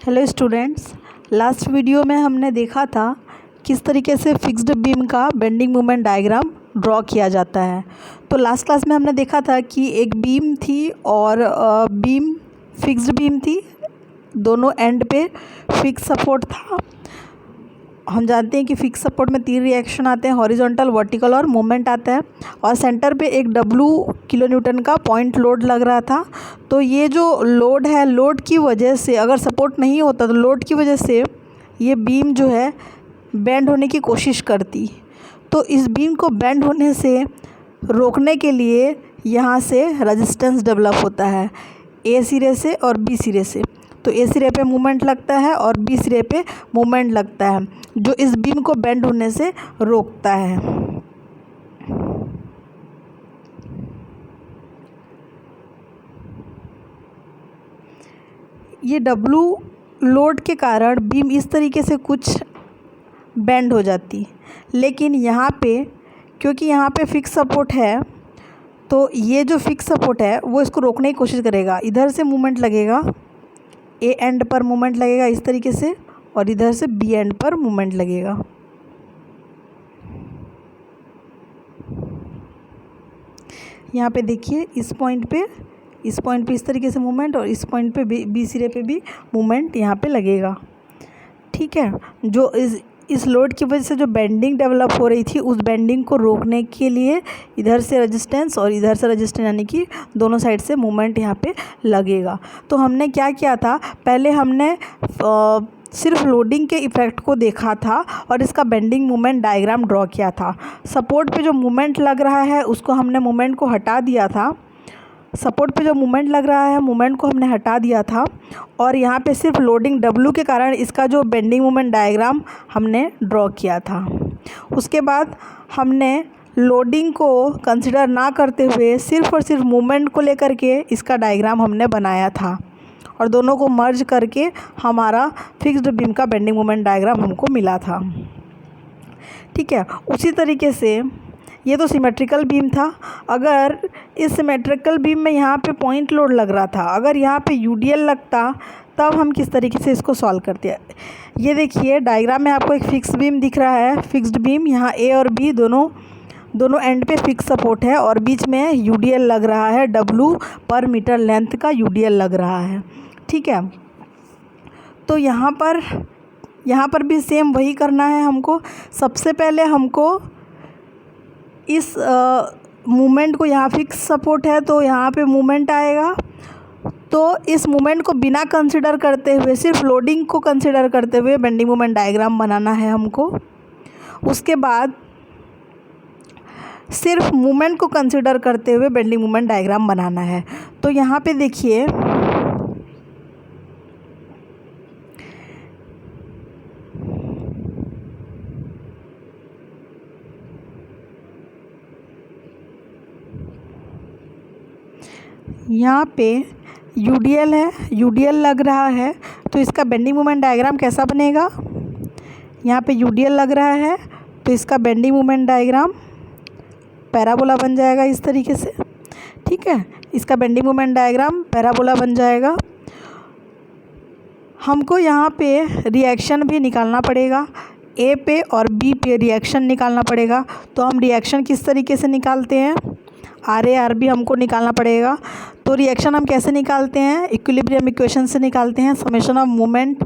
Hello students, last video में हमने देखा था किस तरीके से फिक्स्ड बीम का बेंडिंग मोमेंट डायग्राम ड्रॉ किया जाता है। तो लास्ट क्लास में हमने देखा था कि एक बीम थी और बीम फिक्स्ड बीम थी, दोनों एंड पे फिक्स सपोर्ट था। हम जानते हैं कि फिक्स सपोर्ट में 3 रिएक्शन आते हैं, हॉरिजॉन्टल, वर्टिकल और मोमेंट आता है। और सेंटर पे एक W किलो न्यूटन का पॉइंट लोड लग रहा था। तो ये जो लोड है, लोड की वजह से अगर सपोर्ट नहीं होता तो लोड की वजह से ये बीम जो है बेंड होने की कोशिश करती। तो इस बीम को बेंड होने से रोकने के लिए यहाँ से रेजिस्टेंस डेवलप होता है, A सिरे से और B सिरे से। तो A सिरे पे मोमेंट लगता है और B सिरे पे मोमेंट लगता है, जो इस बीम को बेंड होने से रोकता है। ये W लोड के कारण बीम इस तरीके से कुछ बेंड हो जाती, लेकिन यहाँ पे क्योंकि यहाँ पे फिक्स सपोर्ट है तो ये जो फिक्स सपोर्ट है वो इसको रोकने की कोशिश करेगा। इधर से मूवमेंट लगेगा, A एंड पर मूवमेंट लगेगा इस तरीके से, और इधर से B एंड पर मूवमेंट लगेगा। यहाँ पे देखिए इस पॉइंट पे इस तरीके से मूवमेंट, और इस पॉइंट पे B सिरे पे भी मूवमेंट यहाँ पे लगेगा। ठीक है, जो इस लोड की वजह से जो बेंडिंग डेवलप हो रही थी, उस बेंडिंग को रोकने के लिए इधर से रेजिस्टेंस और इधर से रेजिस्टेंस, यानी कि दोनों साइड से मूवमेंट यहाँ पे लगेगा। तो हमने क्या किया था, पहले हमने सिर्फ लोडिंग के इफ़ेक्ट को देखा था और इसका बेंडिंग मोमेंट डायग्राम ड्रॉ किया था। सपोर्ट पे जो मूवमेंट लग रहा है उसको हमने मूवमेंट को हटा दिया था, सपोर्ट पे जो मूवमेंट लग रहा है मूवमेंट को हमने हटा दिया था, और यहाँ पे सिर्फ लोडिंग W के कारण इसका जो बेंडिंग मोमेंट डायग्राम हमने ड्रॉ किया था। उसके बाद हमने लोडिंग को कंसिडर ना करते हुए सिर्फ और सिर्फ मूवमेंट को लेकर के इसका डायग्राम हमने बनाया था, और दोनों को मर्ज करके हमारा फिक्स्ड बीम का बेंडिंग मोमेंट डायग्राम हमको मिला था। ठीक है, उसी तरीके से ये तो सिमेट्रिकल बीम था। अगर इस सिमेट्रिकल बीम में यहाँ पे पॉइंट लोड लग रहा था, अगर यहाँ पे UDL लगता तब हम किस तरीके से इसको सॉल्व करते हैं। ये देखिए डायग्राम में आपको एक फिक्स बीम दिख रहा है, फिक्स्ड बीम। यहाँ A और B दोनों एंड पे फिक्स सपोर्ट है, और बीच में UDL लग रहा है, W पर मीटर लेंथ का UDL लग रहा है। ठीक है, तो यहाँ पर भी सेम वही करना है हमको। सबसे पहले हमको इस मूवमेंट को, यहाँ फिक्स सपोर्ट है तो यहाँ पे मूवमेंट आएगा, तो इस मूवमेंट को बिना कंसिडर करते हुए, सिर्फ लोडिंग को कंसिडर करते हुए बेंडिंग मोमेंट डायग्राम बनाना है हमको। उसके बाद सिर्फ मूवमेंट को कंसिडर करते हुए बेंडिंग मोमेंट डायग्राम बनाना है। तो यहाँ पे देखिए यहाँ पे UDL है, UDL लग रहा है, तो इसका बेंडिंग मोमेंट डायग्राम कैसा बनेगा। यहाँ पे UDL लग रहा है तो इसका बेंडिंग मोमेंट डायग्राम पैराबोला बन जाएगा इस तरीके से। ठीक है, इसका बेंडिंग मोमेंट डायग्राम पैराबोला बन जाएगा। हमको यहाँ पे रिएक्शन भी निकालना पड़ेगा, A पे और B पे रिएक्शन निकालना पड़ेगा। तो हम रिएक्शन किस तरीके से निकालते हैं, RA RB हमको निकालना पड़ेगा। तो रिएक्शन हम कैसे निकालते हैं, इक्विलिब्रियम इक्वेशन से निकालते हैं, समेशन ऑफ मोमेंट।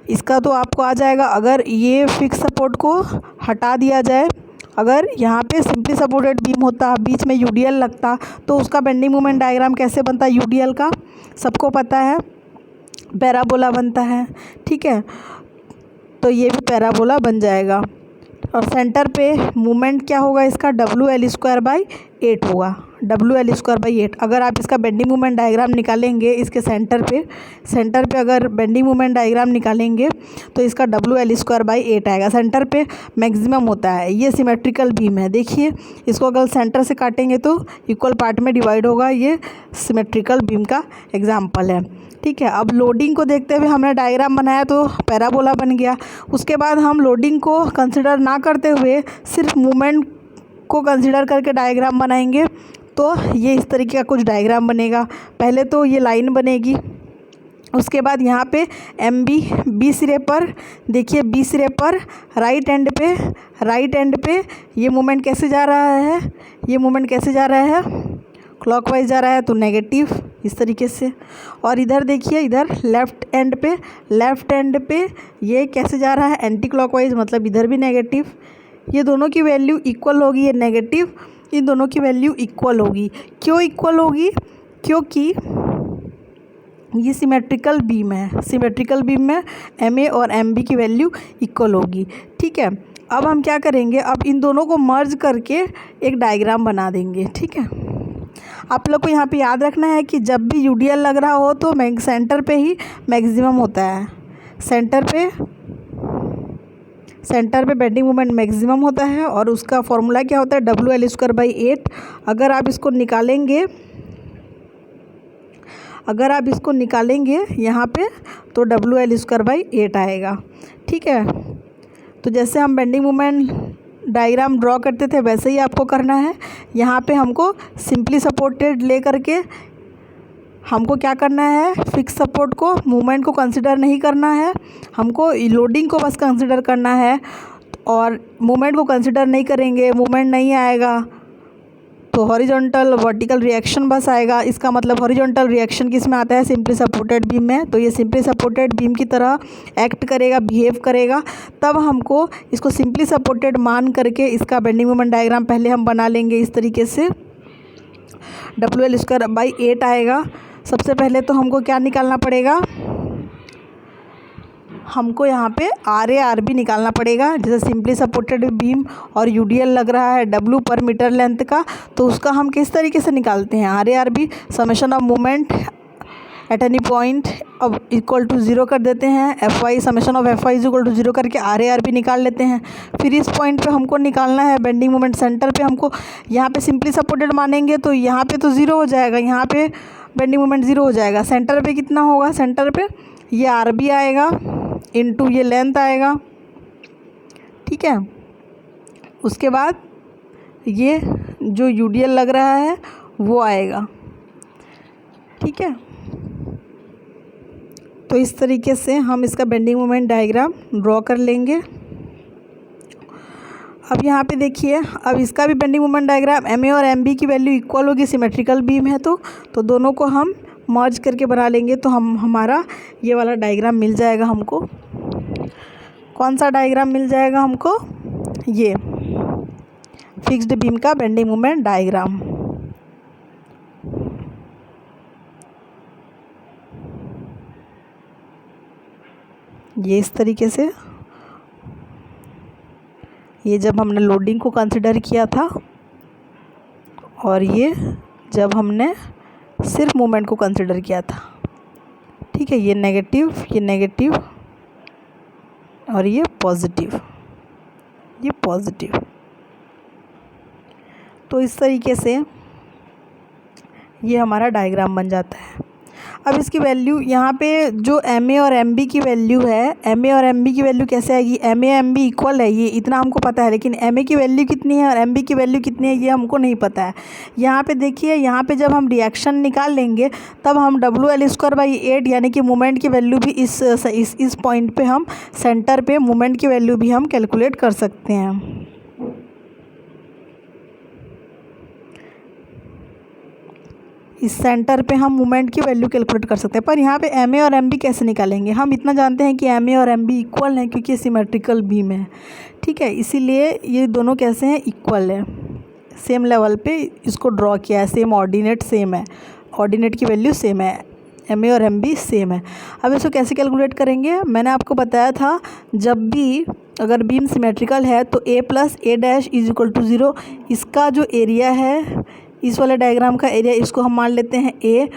इसका तो आपको आ जाएगा, अगर ये फिक्स सपोर्ट को हटा दिया जाए, अगर यहाँ पे सिंपली सपोर्टेड बीम होता, बीच में UDL लगता, तो उसका बेंडिंग मोमेंट डायग्राम कैसे बनता है, UDL का सबको पता है, पैराबोला बनता है। ठीक है, तो ये भी पैराबोला बन जाएगा। और सेंटर पे मूवमेंट क्या होगा इसका, WL²/8 होगा, WL²/8। अगर आप इसका बेंडिंग मोमेंट डायग्राम निकालेंगे, इसके सेंटर पे अगर बेंडिंग मोमेंट डायग्राम निकालेंगे तो इसका WL²/8 आएगा। सेंटर पे मैक्सिमम होता है। ये सिमेट्रिकल बीम है, देखिए इसको अगर सेंटर से काटेंगे तो इक्वल पार्ट में डिवाइड होगा। ये सिमेट्रिकल बीम का एग्जाम्पल है। ठीक है, अब लोडिंग को देखते हुए हमने डायग्राम बनाया तो पैराबोला बन गया। उसके बाद हम लोडिंग को कंसिडर ना करते हुए सिर्फ मूवमेंट को कंसिडर करके डायग्राम बनाएंगे, तो ये इस तरीके का कुछ डायग्राम बनेगा। पहले तो ये लाइन बनेगी, उसके बाद यहाँ पे एम बी सिरे पर देखिए, बी सिरे पर राइट एंड पे ये मोमेंट कैसे जा रहा है, ये मोमेंट कैसे जा रहा है, क्लॉकवाइज जा रहा है, तो नेगेटिव इस तरीके से। और इधर देखिए, इधर लेफ़्ट एंड पे ये कैसे जा रहा है, एंटी क्लॉकवाइज, मतलब इधर भी नेगेटिव। ये दोनों की वैल्यू इक्वल होगी, ये नेगेटिव, इन दोनों की वैल्यू इक्वल होगी। क्यों इक्वल होगी? क्योंकि ये सिमेट्रिकल बीम है, सिमेट्रिकल बीम में एम ए और एम बी की वैल्यू इक्वल होगी। ठीक है, अब हम क्या करेंगे, अब इन दोनों को मर्ज करके एक डायग्राम बना देंगे। ठीक है, आप लोग को यहाँ पे याद रखना है कि जब भी यूडीएल लग रहा हो तो सेंटर पे ही मैक्सिमम होता है, सेंटर पे बेंडिंग मोमेंट मैक्सिमम होता है। और उसका फॉर्मूला क्या होता है, WL²/8। अगर आप इसको निकालेंगे यहाँ पे तो WL²/8 आएगा। ठीक है, तो जैसे हम बेंडिंग मोमेंट डायग्राम ड्रॉ करते थे वैसे ही आपको करना है। यहाँ पे हमको सिंपली सपोर्टेड ले करके हमको क्या करना है, फिक्स सपोर्ट को, मूवमेंट को कंसिडर नहीं करना है, हमको लोडिंग को बस कंसिडर करना है। और मूवमेंट को कंसिडर नहीं करेंगे, मूवमेंट नहीं आएगा तो हॉरिजॉन्टल वर्टिकल रिएक्शन बस आएगा। इसका मतलब हॉरिजॉन्टल रिएक्शन किस में आता है, सिंपली सपोर्टेड बीम में। तो ये सिंपली सपोर्टेड बीम की तरह एक्ट करेगा, बिहेव करेगा। तब हमको इसको सिंपली सपोर्टेड मान करके इसका बेंडिंग मोमेंट डायग्राम पहले हम बना लेंगे इस तरीके से। WL²/8 आएगा। सबसे पहले तो हमको क्या निकालना पड़ेगा, हमको यहाँ पे RA RB निकालना पड़ेगा। जैसे सिंपली सपोर्टेड बीम और UDL लग रहा है W पर मीटर लेंथ का, तो उसका हम किस तरीके से निकालते हैं, RA RB summation of moment at any point अब इक्वल टू 0 कर देते हैं। FY summation of FY is equal to 0 करके RA RB निकाल लेते हैं। फिर इस पॉइंट पे हमको निकालना है बेंडिंग मोमेंट सेंटर पे। हमको यहाँ पे सिंपली सपोर्टेड मानेंगे तो यहाँ पे तो 0 हो जाएगा, यहाँ पे बेंडिंग मोमेंट 0 हो जाएगा। सेंटर पे कितना होगा, सेंटर पे ये RB आएगा इनटू ये लेंथ आएगा। ठीक है, उसके बाद ये जो UDL लग रहा है वो आएगा। ठीक है, तो इस तरीके से हम इसका बेंडिंग मोमेंट डायग्राम ड्रॉ कर लेंगे। अब यहाँ पे देखिए, अब इसका भी बेंडिंग मोमेंट डायग्राम MA और MB की वैल्यू इक्वल होगी, सिमेट्रिकल बीम है तो दोनों को हम मर्ज करके बना लेंगे तो हमारा ये वाला डायग्राम मिल जाएगा। हमको कौन सा डायग्राम मिल जाएगा, हमको ये फिक्स्ड बीम का बेंडिंग मोमेंट डायग्राम। ये इस तरीके से, ये जब हमने लोडिंग को कंसिडर किया था और ये जब हमने सिर्फ मूवमेंट को कंसिडर किया था। ठीक है, ये नेगेटिव और ये पॉजिटिव, तो इस तरीके से ये हमारा डायग्राम बन जाता है। अब इसकी वैल्यू यहाँ पे जो MA और MB की वैल्यू है, MA और MB की वैल्यू कैसे आएगी, MA MB इक्वल है, ये इतना हमको पता है, लेकिन MA की वैल्यू कितनी है और MB की वैल्यू कितनी है ये हमको नहीं पता है। यहाँ पे देखिए, यहाँ पे जब हम रिएक्शन निकाल लेंगे तब हम WL²/8 यानी कि मोमेंट की वैल्यू भी इस पॉइंट पे हम सेंटर पे मोमेंट की वैल्यू भी हम कैलकुलेट कर सकते हैं। इस सेंटर पे हम मोमेंट की वैल्यू कैलकुलेट कर सकते हैं। पर यहाँ पे MA और MB कैसे निकालेंगे, हम इतना जानते हैं कि MA और MB इक्वल हैं क्योंकि ये सिमेट्रिकल बीम है। ठीक है, इसीलिए ये दोनों कैसे हैं, इक्वल है, सेम लेवल पे इसको ड्रॉ किया है, सेम ऑर्डिनेट सेम है, ऑर्डिनेट की वैल्यू सेम है, MA और MB सेम है। अब इसको कैसे कैलकुलेट करेंगे, मैंने आपको बताया था जब भी अगर बीम सिमेट्रिकल है तो A + A' is equal to 0। इसका जो एरिया है, इस वाले डायग्राम का एरिया, इसको हम मान लेते हैं A,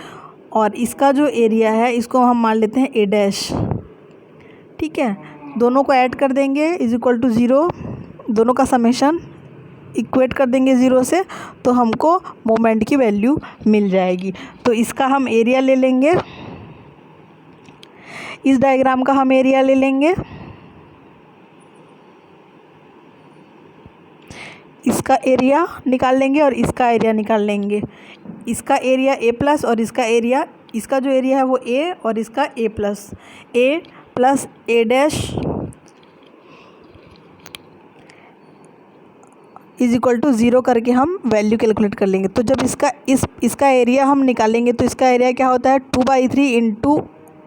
और इसका जो एरिया है इसको हम मान लेते हैं A'। ठीक है, दोनों को ऐड कर देंगे इज इक्वल टू 0, दोनों का समेशन इक्वेट कर देंगे 0 से, तो हमको मोमेंट की वैल्यू मिल जाएगी। तो इसका हम एरिया ले लेंगे, इस डायग्राम का हम एरिया ले लेंगे, इसका एरिया निकाल लेंगे और इसका एरिया निकाल लेंगे। इसका एरिया ए प्लस और इसका एरिया, इसका जो एरिया है वो ए और इसका A plus A dash is equal to 0 करके हम वैल्यू कैलकुलेट कर लेंगे। तो जब इसका एरिया हम निकालेंगे तो इसका एरिया क्या होता है 2/3 इंटू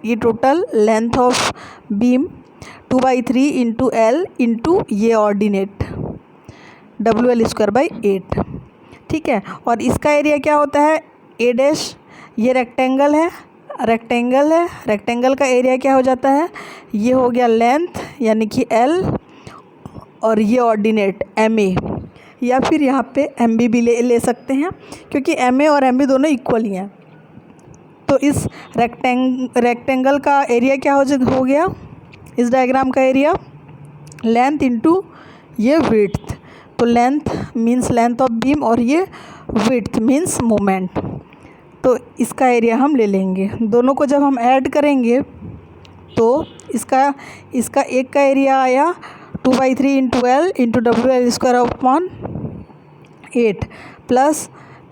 ये total length of beam 2/3 into L into ये ऑर्डिनेट WL²/8, ठीक है। और इसका एरिया क्या होता है ए डैश, ये रेक्टेंगल है, रेक्टेंगल का एरिया क्या हो जाता है, ये हो गया लेंथ यानी कि एल और ये ऑर्डिनेट MA, या फिर यहाँ पे MB भी ले सकते हैं क्योंकि MA और MB दोनों इक्वल ही हैं। तो इस रेक्टेंगल का एरिया क्या हो गया, इस डायग्राम का एरिया लेंथ इंटू ये विड्थ, तो length means length of beam और ये विड्थ मीन्स मोमेंट। तो इसका एरिया हम ले लेंगे, दोनों को जब हम ऐड करेंगे तो इसका एक का एरिया आया 2/3 into L into WL²/8 plus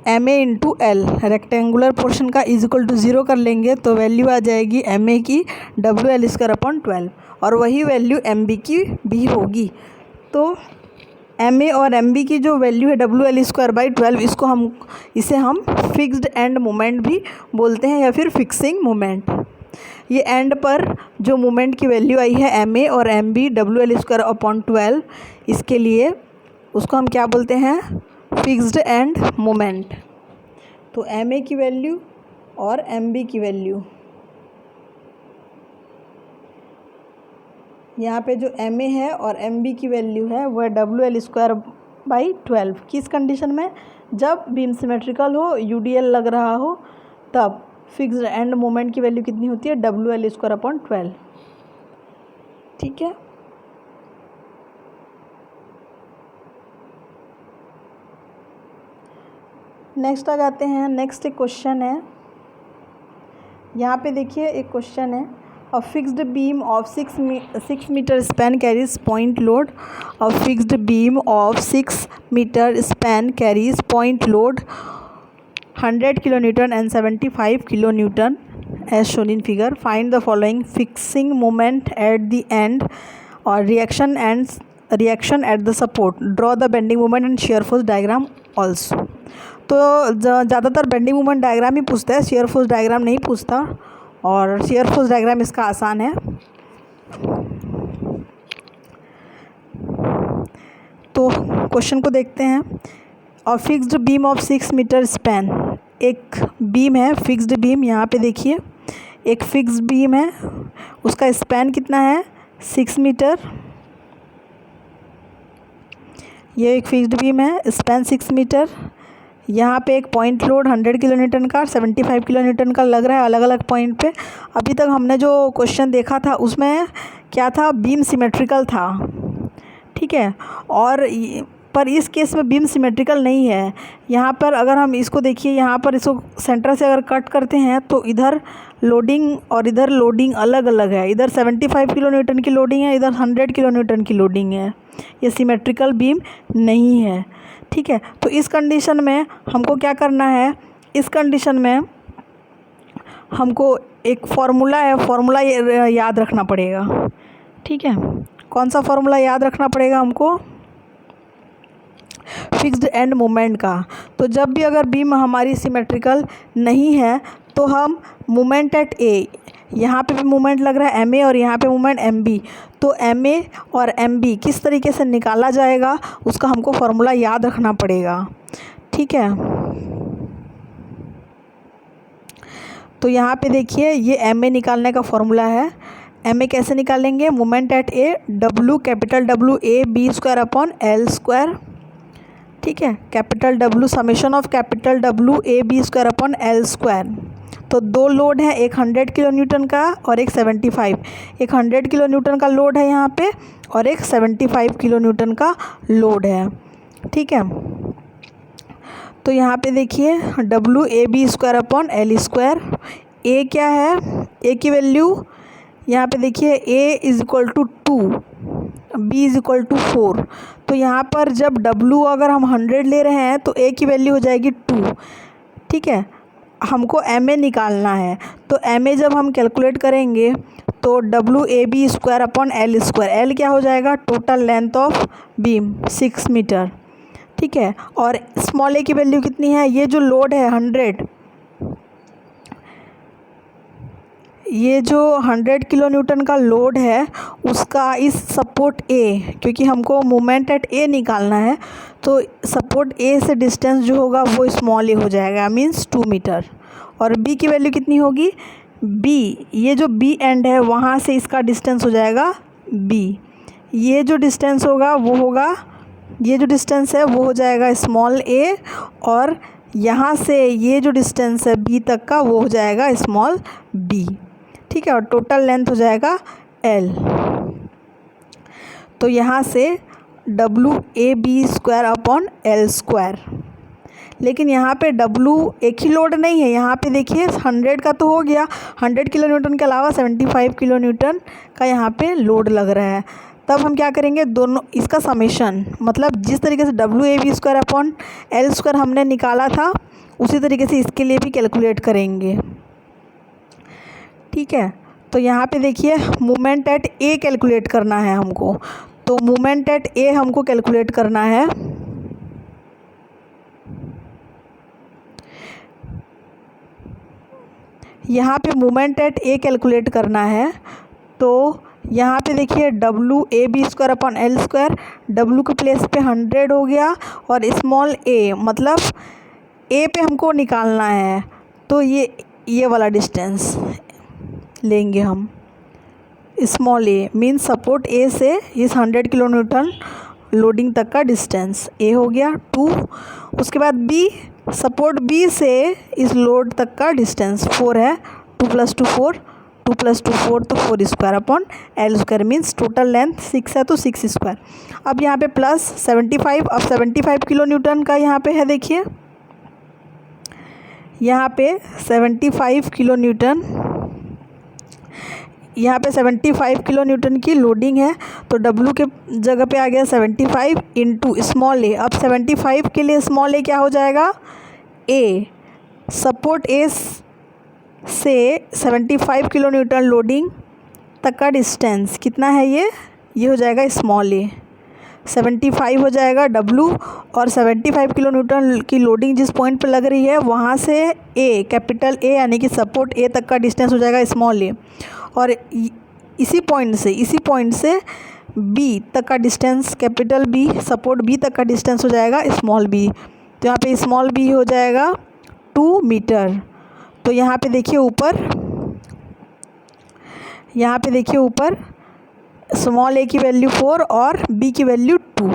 MA into L, rectangular portion का इज इक्वल टू 0 कर लेंगे तो वैल्यू आ जाएगी MA की WL²/12 और वही वैल्यू MB की भी होगी। तो MA और MB की जो वैल्यू है WL²/12 इसे हम फिक्स्ड एंड मोमेंट भी बोलते हैं या फिर फिक्सिंग मोमेंट। ये एंड पर जो मोमेंट की वैल्यू आई है MA और MB WL²/12, इसके लिए उसको हम क्या बोलते हैं फिक्स्ड एंड मोमेंट। तो MA की वैल्यू और MB की वैल्यू, यहाँ पे जो MA है और MB की वैल्यू है वह WL²/12 किस कंडीशन में, जब बीम सिमेट्रिकल हो, UDL लग रहा हो, तब फिक्स्ड एंड मोमेंट की वैल्यू कितनी होती है WL²/12, ठीक है। नेक्स्ट आ जाते हैं, नेक्स्ट एक क्वेश्चन है, यहाँ पे देखिए एक क्वेश्चन है, a fixed beam of 6 metre span carries point load, a fixed beam of 6 metre span carries point load 100 kilonewton and 75 kilonewton as shown in figure. Find the following fixing moment at the end or reaction at the support. Draw the bending moment and shear force diagram also. तो ज़्यादातर bending moment diagram ही पूछता है, shear force diagram नहीं पूछता, और shear force diagram इसका आसान है। तो क्वेश्चन को देखते हैं। और fixed beam of 6 metre span, एक बीम है फिक्स्ड बीम, यहाँ पे देखिए एक फिक्स्ड बीम है, उसका स्पैन कितना है 6 मीटर, ये एक फिक्स्ड बीम है, स्पैन 6 मीटर। यहाँ पे एक पॉइंट लोड 100 किलोन्यूटन का 75 किलोन्यूटन का लग रहा है अलग अलग पॉइंट पे। अभी तक हमने जो क्वेश्चन देखा था उसमें क्या था, बीम सिमेट्रिकल था, ठीक है। और पर इस केस में बीम सिमेट्रिकल नहीं है। यहाँ पर अगर हम इसको देखिए, यहाँ पर इसको सेंटर से अगर कट करते हैं तो इधर लोडिंग और इधर लोडिंग अलग अलग है, इधर 75 किलोन्यूटन की लोडिंग है, इधर 100 किलोन्यूटन की लोडिंग है, ये सिमेट्रिकल बीम नहीं है, ठीक है। तो इस कंडीशन में हमको क्या करना है, इस कंडीशन में हमको एक फार्मूला है, फार्मूला याद रखना पड़ेगा, ठीक है। कौन सा फार्मूला याद रखना पड़ेगा हमको, फिक्स्ड एंड मोमेंट का। तो जब भी अगर बीम हमारी सिमेट्रिकल नहीं है तो हम मोमेंट एट ए, यहाँ पे भी मोमेंट लग रहा है MA और यहाँ पे मोमेंट MB, तो MA और MB किस तरीके से निकाला जाएगा उसका हमको फार्मूला याद रखना पड़ेगा, ठीक है। तो यहाँ पे देखिए ये MA निकालने का फार्मूला है। MA कैसे निकालेंगे, moment at A W capital W A B²/L², ठीक है। Capital W summation of capital W A B²/L²। तो दो लोड है, एक 100 किलोन्यूटन का और एक 75, एक 100 किलोन्यूटन का लोड है यहाँ पे और एक 75 किलोन्यूटन का लोड है, ठीक है। तो यहाँ पे देखिए W A B²/L², A क्या है, A की वैल्यू यहाँ पे देखिए A is equal to 2, B is equal to 4। तो यहाँ पर जब W अगर हम 100 ले रहे हैं तो A की वैल्यू हो जाएगी 2, ठीक है, हमको एम ए निकालना है। तो एम ए जब हम कैलकुलेट करेंगे तो W A B square upon L square, L क्या हो जाएगा, total length of beam 6 metre. ठीक है, और स्मॉल ए की वैल्यू कितनी है, ये जो लोड है 100, ये जो 100 किलो न्यूटन का लोड है उसका इस सपोर्ट ए, क्योंकि हमको मोमेंट एट ए निकालना है, तो सपोर्ट ए से डिस्टेंस जो होगा वो स्मॉल ए हो जाएगा, मीन्स 2 मीटर। और बी की वैल्यू कितनी होगी, बी, ये जो बी एंड है वहाँ से इसका डिस्टेंस हो जाएगा बी, ये जो डिस्टेंस होगा वो होगा, ये जो डिस्टेंस है वो हो जाएगा स्मॉल ए, और यहाँ से ये जो डिस्टेंस है बी तक का वो हो जाएगा स्मॉल बी। ठीक है, और टोटल लेंथ हो जाएगा एल। तो यहाँ से W A B square upon L square, लेकिन यहाँ पे डब्ल्यू एक ही लोड नहीं है, यहाँ पे देखिए 100 का तो हो गया, 100 किलो न्यूटन के अलावा 75 किलो न्यूटन का यहाँ पे लोड लग रहा है। तब हम क्या करेंगे, दोनों इसका समेशन, मतलब जिस तरीके से W A B square upon L square हमने निकाला था उसी तरीके से इसके लिए भी कैलकुलेट करेंगे। ठीक है, तो यहाँ पे देखिए मोमेंट एट ए कैलकुलेट करना है हमको, तो मोमेंट एट ए हमको कैलकुलेट करना है। यहाँ पे मोमेंट एट ए कैलकुलेट करना है, तो यहाँ पे देखिए W A B square upon L square, W के प्लेस पे 100 हो गया, और स्मॉल ए मतलब ए पे हमको निकालना है, तो ये वाला डिस्टेंस लेंगे हम, स्मॉल ए मीन्स सपोर्ट ए से इस 100 किलो न्यूटन लोडिंग तक का डिस्टेंस ए हो गया 2। उसके बाद बी, सपोर्ट बी से इस लोड तक का डिस्टेंस 4 है, 2 + 2 4, 2 + 2 4, तो 4 square upon L square, means total length 6 है तो 6 स्क्वायर। अब यहाँ पे प्लस 75, अब 75 किलो न्यूटन का यहाँ पे है, देखिए यहाँ पे 75 किलो न्यूटन, यहाँ पे 75 किलो न्यूटन की लोडिंग है, तो W के जगह पे आ गया 75 इंटू स्मॉल ए। अब 75 के लिए स्मॉल ए क्या हो जाएगा, ए, सपोर्ट ए से 75 किलो न्यूटन लोडिंग तक का डिस्टेंस कितना है, ये हो जाएगा स्मॉल ए, 75 हो जाएगा W, और 75 किलो न्यूटन की लोडिंग जिस पॉइंट पर लग रही है वहाँ से ए, कैपिटल ए यानी कि सपोर्ट ए तक का डिस्टेंस हो जाएगा स्मॉल ए, और इसी पॉइंट से बी तक का distance, capital B, support B तक का डिस्टेंस हो जाएगा स्मॉल बी, तो यहाँ पे स्मॉल बी हो जाएगा 2 मीटर। तो यहाँ पे देखिए ऊपर स्मॉल ए की वैल्यू 4 और बी की वैल्यू 2,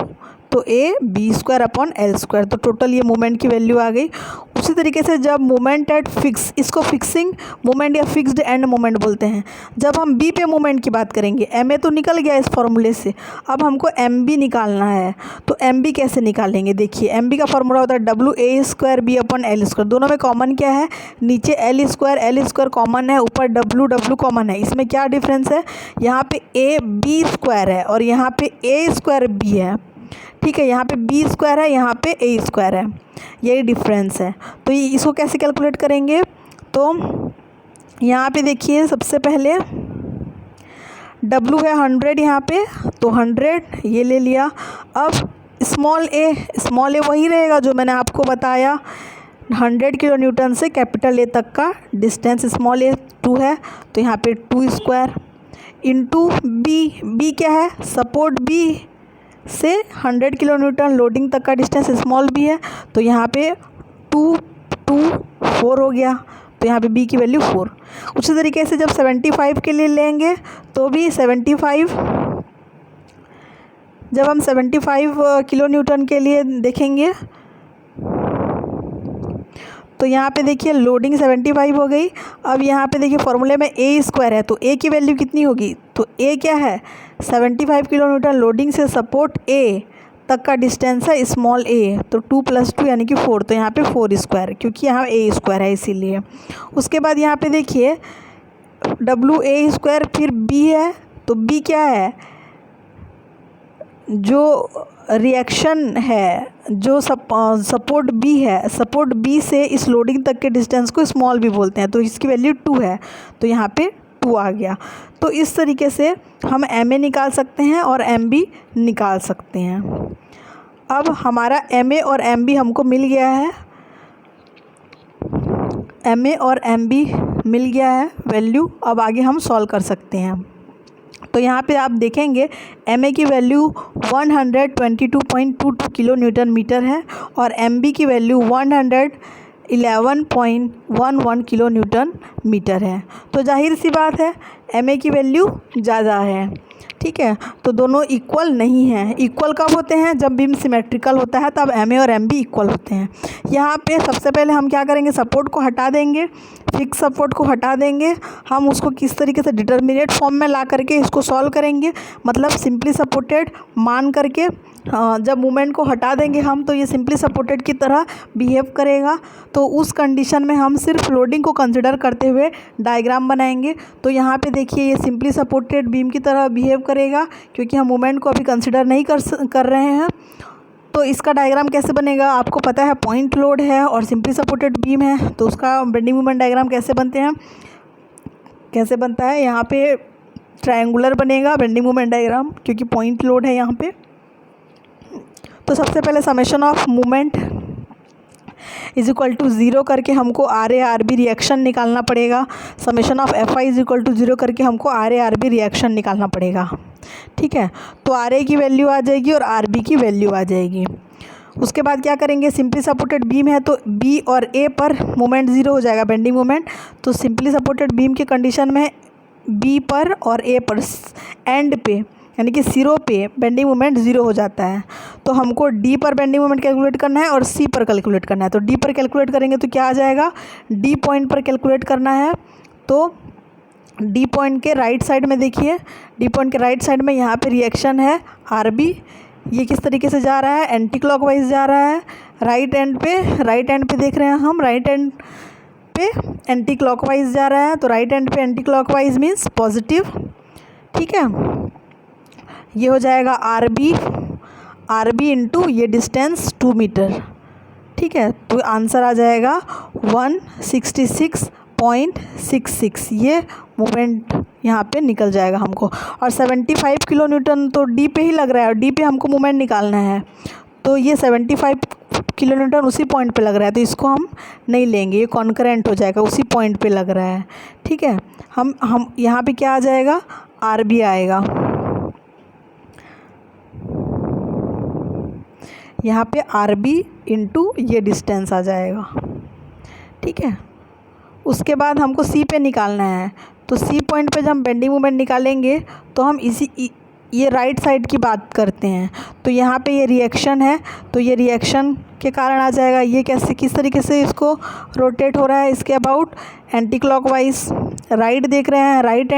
तो A B square upon L square, तो टोटल ये मोमेंट की वैल्यू आ गई। उसी तरीके से जब मोमेंट एट फिक्स, इसको फिक्सिंग मोमेंट या फिक्स्ड एंड मोमेंट बोलते हैं, जब हम बी पे मोमेंट की बात करेंगे, एम ए तो निकल गया इस फॉर्मूले से, अब हमको एम बी निकालना है। तो एम बी कैसे निकालेंगे, देखिए एम बी का फॉर्मूला होता है W A square B upon L square, दोनों में कॉमन क्या है, नीचे एल स्क्वायर कॉमन है, ऊपर डब्ल्यू कॉमन है। इसमें क्या डिफरेंस है, यहाँ पे ए बी स्क्वायर है और यहाँ पे ए स्क्वायर बी है। ठीक है, यहाँ पे बी स्क्वायर है, यहाँ पे ए स्क्वायर है, यही डिफरेंस है। तो ये इसको कैसे कैलकुलेट करेंगे, तो यहाँ पे देखिए सबसे पहले W है 100 यहाँ पे, तो 100 ये ले लिया। अब स्मॉल ए वही रहेगा जो मैंने आपको बताया, 100 किलो न्यूटन से कैपिटल ए तक का डिस्टेंस स्मॉल ए 2 है, तो यहाँ पे 2 स्क्वायर इंटू बी क्या है, सपोर्ट बी से 100 किलो न्यूटन लोडिंग तक का डिस्टेंस स्मॉल बी है, तो यहाँ पे 2 4 हो गया, तो यहाँ पे बी की वैल्यू 4। उसी तरीके से जब 75 के लिए लेंगे तो भी 75, जब हम 75 किलो न्यूटन के लिए देखेंगे तो यहाँ पे देखिए लोडिंग 75 हो गई। अब यहाँ पे देखिए फॉर्मूले में ए स्क्वायर है, तो ए की वैल्यू कितनी होगी, तो ए क्या है 75 किलो न्यूटन लोडिंग से सपोर्ट ए तक का डिस्टेंस है स्मॉल ए, तो 2 + 2 यानी कि 4, तो यहाँ पे 4 स्क्वायर, क्योंकि यहाँ ए स्क्वायर है इसीलिए। उसके बाद यहाँ पे देखिए डब्ल्यू ए स्क्वायर फिर बी है, तो बी क्या है जो रिएक्शन है, जो सपोर्ट बी है, सपोर्ट बी से इस लोडिंग तक के डिस्टेंस को स्मॉल बी बोलते हैं, तो इसकी वैल्यू 2 है, तो यहाँ पे 2 आ गया। तो इस तरीके से हम एम ए निकाल सकते हैं और एम बी निकाल सकते हैं। अब हमारा एम ए और एम बी हमको मिल गया है, एम ए और एम बी मिल गया है वैल्यू। अब आगे हम सॉल्व कर सकते हैं। तो यहाँ पे आप देखेंगे एम ए की वैल्यू 122.22 किलो न्यूटन मीटर है और एम बी की वैल्यू 111.11 किलो न्यूटन मीटर है। तो जाहिर सी बात है एम ए की वैल्यू ज़्यादा है, ठीक है। तो दोनों इक्वल नहीं हैं। इक्वल कब होते हैं? जब बीम सिमेट्रिकल होता है तब एम ए और एम बी इक्वल होते हैं। यहाँ पे सबसे पहले हम क्या करेंगे, सपोर्ट को हटा देंगे, फिक्स सपोर्ट को हटा देंगे। हम उसको किस तरीके से डिटर्मिनेट फॉर्म में ला करके इसको सॉल्व करेंगे, मतलब सिंपली सपोर्टेड मान करके जब मूवमेंट को हटा देंगे हम तो ये सिंपली सपोर्टेड की तरह बिहेव करेगा। तो उस कंडीशन में हम सिर्फ लोडिंग को कंसिडर करते हुए डायग्राम बनाएंगे। तो यहाँ पे देखिए ये सिंपली सपोर्टेड बीम की तरह बिहेव करेगा क्योंकि हम मूवमेंट को अभी कंसिडर नहीं कर रहे हैं। तो इसका डायग्राम कैसे बनेगा? आपको पता है पॉइंट लोड है और सिंपली सपोर्टेड बीम है, तो उसका बेंडिंग मूवमेंट डायग्राम कैसे बनता है? यहाँ पे ट्रायंगुलर बनेगा बेंडिंग मूवमेंट डायग्राम क्योंकि पॉइंट लोड है यहाँ पे। तो सबसे पहले summation of movement is equal to 0 करके हमको R A R B reaction निकालना पड़ेगा। Summation of F Y is equal to 0 करके हमको R A R B reaction निकालना पड़ेगा, ठीक है। तो आर ए की वैल्यू आ जाएगी और आर बी की वैल्यू आ जाएगी। उसके बाद क्या करेंगे, सिंपली सपोर्टेड बीम है तो बी और ए पर मोमेंट 0 हो जाएगा, बेंडिंग मोमेंट। तो सिंपली सपोर्टेड बीम की कंडीशन में बी पर और ए पर एंड पे यानी कि सिरों पे बेंडिंग मोमेंट 0 हो जाता है। तो हमको डी पर बेंडिंग मोमेंट कैलकुलेट करना है और सी पर कैलकुलेट करना है। तो डी पर कैलकुलेट करेंगे तो क्या आ जाएगा, डी पॉइंट पर कैलकुलेट करना है। तो डी पॉइंट के राइट साइड में देखिए, डी पॉइंट के राइट साइड में यहाँ पे रिएक्शन है आर बी। ये किस तरीके से जा रहा है, एंटी क्लॉकवाइज जा रहा है। राइट एंड पे देख रहे हैं हम, राइट एंड पे एंटी क्लॉकवाइज जा रहा है। तो राइट एंड पे एंटी क्लॉकवाइज मीन्स पॉजिटिव, ठीक है। ये हो जाएगा आर बी इंटू ये डिस्टेंस 2 मीटर, ठीक है। तो आंसर आ जाएगा 166.66। ये मूवमेंट यहाँ पे निकल जाएगा हमको। और 75 किलो न्यूटन तो डी पे ही लग रहा है और डी पे हमको मूवमेंट निकालना है। तो ये 75 किलो न्यूटन उसी पॉइंट पे लग रहा है, तो इसको हम नहीं लेंगे, ये कॉन्करेंट हो जाएगा, उसी पॉइंट पे लग रहा है, ठीक है। हम यहाँ पे क्या आ जाएगा, आर बी आएगा। यहाँ पे आर बी इंटू ये डिस्टेंस आ जाएगा, ठीक है। उसके बाद हमको सी पे निकालना है। तो सी पॉइंट पे जब हम बेंडिंग मोमेंट निकालेंगे तो हम ये राइट साइड की बात करते हैं। तो यहाँ पे ये रिएक्शन है, तो ये रिएक्शन के कारण आ जाएगा। ये किस तरीके से इसको रोटेट हो रहा है, इसके अबाउट एंटी क्लॉकवाइज राइट देख रहे हैं, राइट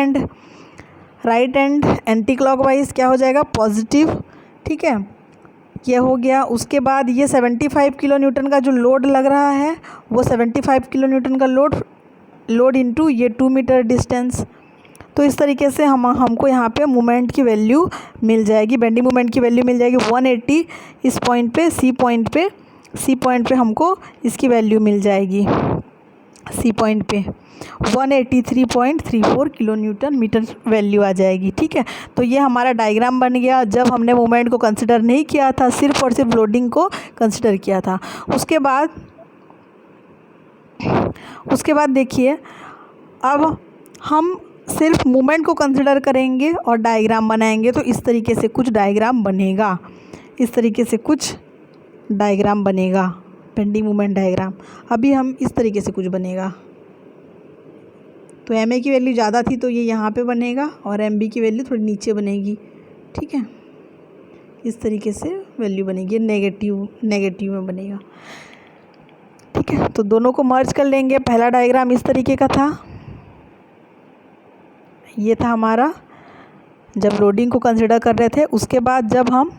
एंड एंटी क्लॉकवाइज क्या हो जाएगा, पॉजिटिव, ठीक है। ये हो गया। उसके बाद ये 75 किलो न्यूटन का जो लोड लग रहा है वो 75 किलो न्यूटन का लोड इनटू ये 2 मीटर डिस्टेंस। तो इस तरीके से हमको यहाँ पे मोमेंट की वैल्यू मिल जाएगी, बेंडिंग मोमेंट की वैल्यू मिल जाएगी 180 इस पॉइंट पे, सी पॉइंट पे हमको इसकी वैल्यू मिल जाएगी। सी पॉइंट पे 183.34 किलो न्यूटन मीटर वैल्यू आ जाएगी, ठीक है। तो ये हमारा डायग्राम बन गया जब हमने मोमेंट को कंसिडर नहीं किया था, सिर्फ और सिर्फ लोडिंग को कंसिडर किया था। उसके बाद देखिए, अब हम सिर्फ मूवमेंट को कंसिडर करेंगे और डायग्राम बनाएंगे। तो इस तरीके से कुछ डायग्राम बनेगा, बेंडिंग मूवमेंट डायग्राम। अभी हम इस तरीके से कुछ बनेगा। तो एम ए की वैल्यू ज़्यादा थी तो ये यहाँ पे बनेगा और एम बी की वैल्यू थोड़ी नीचे बनेगी, ठीक है। इस तरीके से वैल्यू बनेगी, नेगेटिव में बनेगा, ठीक है। तो दोनों को मर्ज कर लेंगे। पहला डायग्राम इस तरीके का था, ये था हमारा जब लोडिंग को कंसिडर कर रहे थे। उसके बाद जब हम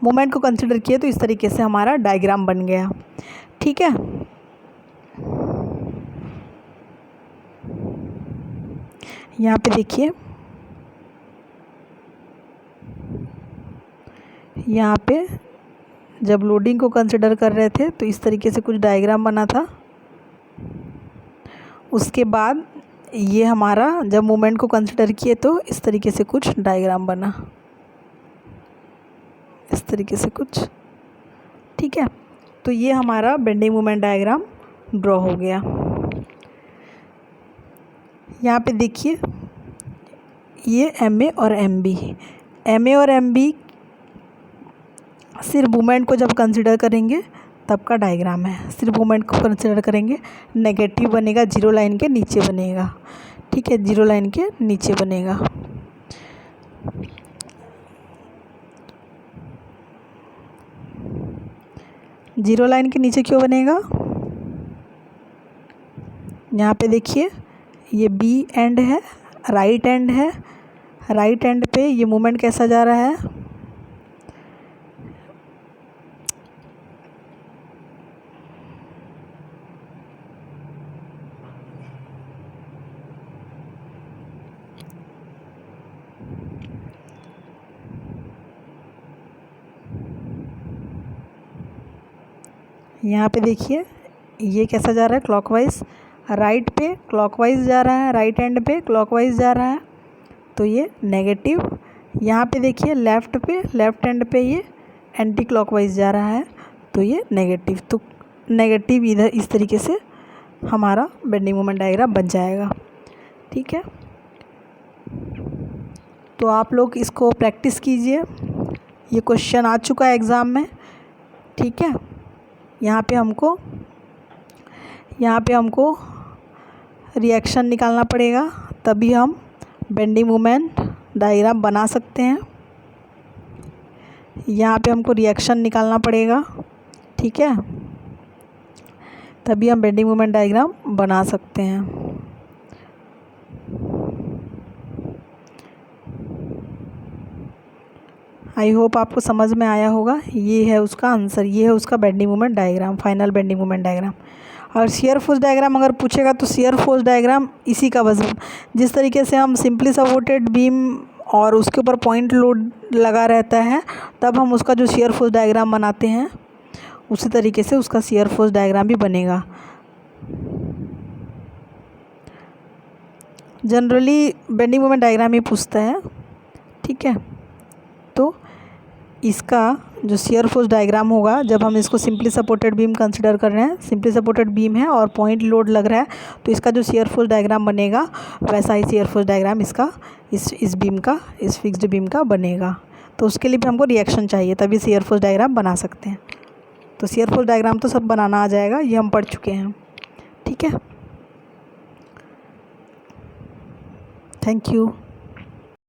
मोमेंट को कंसिडर किए तो इस तरीके से हमारा डायग्राम बन गया, ठीक है। यहाँ पे देखिए यहाँ पे जब लोडिंग को कंसिडर कर रहे थे तो इस तरीके से कुछ डायग्राम बना था। उसके बाद ये हमारा जब मोमेंट को कंसिडर किए तो इस तरीके से कुछ डायग्राम बना, इस तरीके से कुछ। ठीक है, तो ये हमारा बेंडिंग मोमेंट डायग्राम ड्रॉ हो गया। यहाँ पे देखिए ये MA और MB, MA और MB सिर्फ मोमेंट को जब कंसिडर करेंगे तब का डायग्राम है। सिर्फ मोमेंट को कंसिडर करेंगे, नेगेटिव बनेगा, जीरो लाइन के नीचे बनेगा। ठीक है, जीरो लाइन के नीचे बनेगा। जीरो लाइन के नीचे क्यों बनेगा? यहाँ पे देखिए ये B एंड है, राइट एंड है। राइट एंड पे ये मोमेंट कैसा जा रहा है? यहाँ पे देखिए ये कैसा जा रहा है? क्लॉकवाइज। राइट पे क्लॉकवाइज जा रहा है, राइट एंड पे क्लॉकवाइज जा रहा है, तो ये नेगेटिव। यहाँ पे देखिए लेफ़्ट पे, लेफ़्ट एंड पे ये एंटी क्लॉकवाइज जा रहा है, तो ये नेगेटिव। तो नेगेटिव इधर इस तरीके से हमारा बेंडिंग मोमेंट डायग्राम बन जाएगा। ठीक है, तो आप लोग इसको प्रैक्टिस कीजिए। ये क्वेश्चन आ चुका है एग्ज़ाम में। ठीक है, यहाँ पे हमको रिएक्शन निकालना पड़ेगा, तभी हम बेंडिंग मोमेंट डायग्राम बना सकते हैं। यहाँ पे हमको रिएक्शन निकालना पड़ेगा। ठीक है, तभी हम बेंडिंग मोमेंट डायग्राम बना सकते हैं। आई होप आपको समझ में आया होगा। ये है उसका आंसर, ये है उसका bending moment diagram, final bending moment diagram. और शियर फोर्स डायग्राम अगर पूछेगा तो शियर फोर्स डायग्राम इसी का वजन, जिस तरीके से हम सिंपली सपोर्टेड बीम और उसके ऊपर पॉइंट लोड लगा रहता है तब हम उसका जो शियर फोर्स डायग्राम बनाते हैं उसी तरीके से उसका शियर फोर्स डायग्राम भी बनेगा। जनरली बेंडिंग मोमेंट डायग्राम ही पूछता है। ठीक है, तो इसका जो शियर फोर्स डायग्राम होगा, जब हम इसको सिंपली सपोर्टेड बीम कंसिडर कर रहे हैं, सिंपली सपोर्टेड बीम है और पॉइंट लोड लग रहा है, तो इसका जो शियर फोर्स डायग्राम बनेगा वैसा ही शियर फोर्स डायग्राम इसका इस बीम का, इस फिक्स्ड बीम का बनेगा। तो उसके लिए भी हमको रिएक्शन चाहिए, तभी शियर फोर्स डायग्राम बना सकते हैं। तो शियर फोर्स डायग्राम तो सब बनाना आ जाएगा, ये हम पढ़ चुके हैं। ठीक है, थैंक यू।